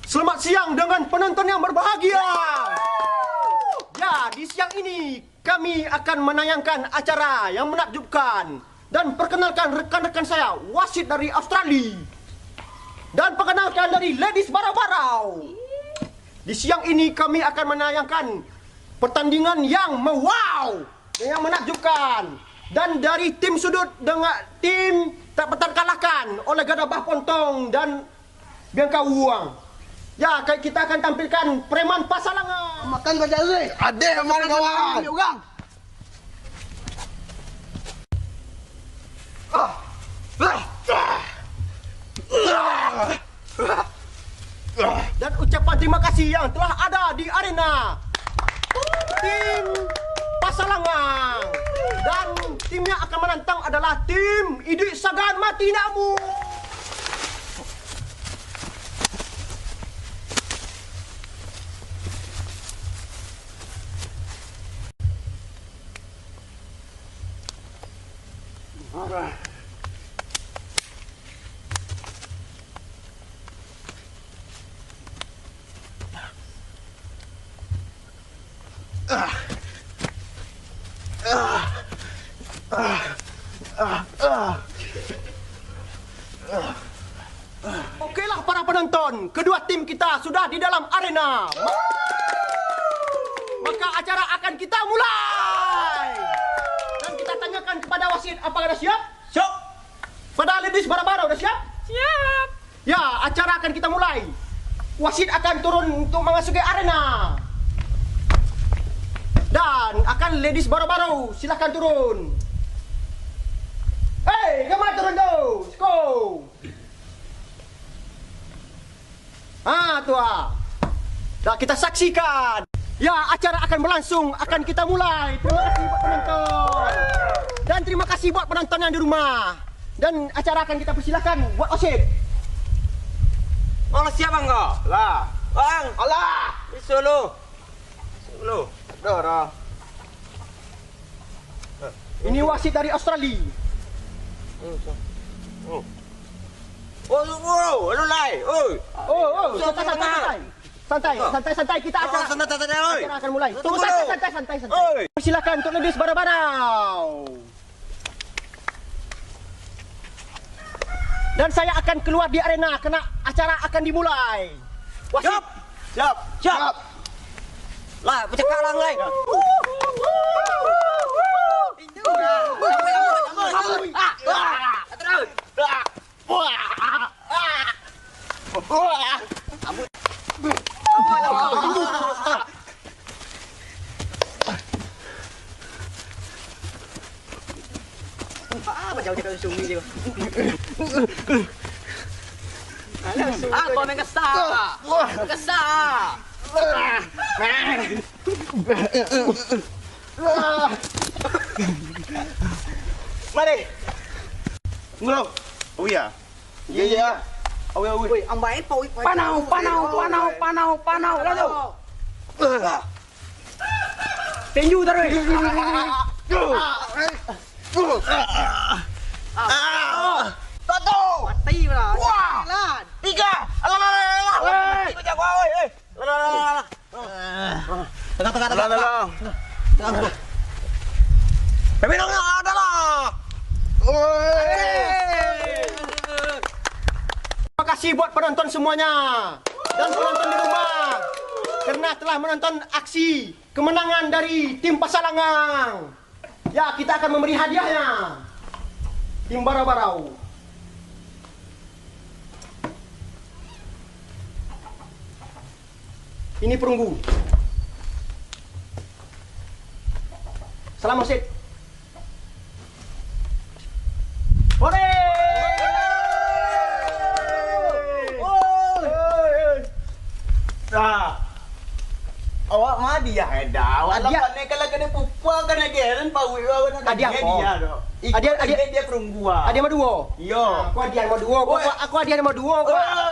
Selamat siang dengan penonton yang berbahagia. Ya, di siang ini kami akan menayangkan acara yang menakjubkan. Dan perkenalkan rekan-rekan saya, wasit dari Australia. Dan perkenalkan dari Ladies Barau-Barau. Di siang ini kami akan menayangkan pertandingan yang wow, yang menakjubkan. Dan dari tim sudut dengan tim tak terkalahkan oleh Gadabah Pontong dan Bianca Uang. Ya, kita akan tampilkan preman Pasalangan. Makan kau jari. Ada mari kawan. Orang. Dan ucapan terima kasih yang telah ada di arena tim Pasalangan. Dan tim yang akan menantang adalah tim Idik Sagan Mati Nakmu. Okeylah para penonton, kedua tim kita sudah di dalam arena. Maka acara akan kita mulai. Dan kita tanyakan kepada wasit, apakah dah siap? Siap. Pada Ladies Barau-Barau dah siap? Siap. Ya, acara akan kita mulai. Wasit akan turun untuk memasuki arena. Dan akan Ladies Barau-Barau, silakan turun. Hei, kemana turun tu? Sko. Tua. Dah kita saksikan. Ya, acara akan berlangsung, akan kita mulai. Terima kasih buat penonton. Dan terima kasih buat penonton yang di rumah. Dan acara akan kita persilakan buat wasit. Orang siap bang kau? Lah. Bang. Alah. Solo. Solo. Dah. Ini wasit dari Australia. Oh, lu lai. Oi. Santai kita akan Santai. acara akan mulai. Tunggu Tunggu. santai. Oi. Silakan untuk Ladies Barau-Barau. Dan saya akan keluar di arena kerana acara akan dimulai. Wasit. Siap. Lah, bercakap lang lai. Macam cakap sungai je. Kau main kesah. Mari. Ngulung. Oh ya. Ya. Awi. Oi, ambai pau. Panau. Lalu. Tinju terus. Satu. Mati lah. Wah. Tiga. Alah. Ikut jago oi. Lah. Tengah. Pemilong adalah. Terima kasih buat penonton semuanya dan penonton di rumah kerana telah menonton aksi kemenangan dari tim Pasalangan. Ya, kita akan memberi hadiahnya. Tim Barau-Barau. Ini perunggu. Salam wasit. Boleh. Awak mah dia dah. Awak Dia- lapan ni kalau kena pupa kena geran pawi awak nak Hadiah dia apa? dia doh. Hadiah- Dia perunggu. Ada nombor 2. Yo. Aku hadiah nombor 2. Aku hadiah nombor 2. Oi.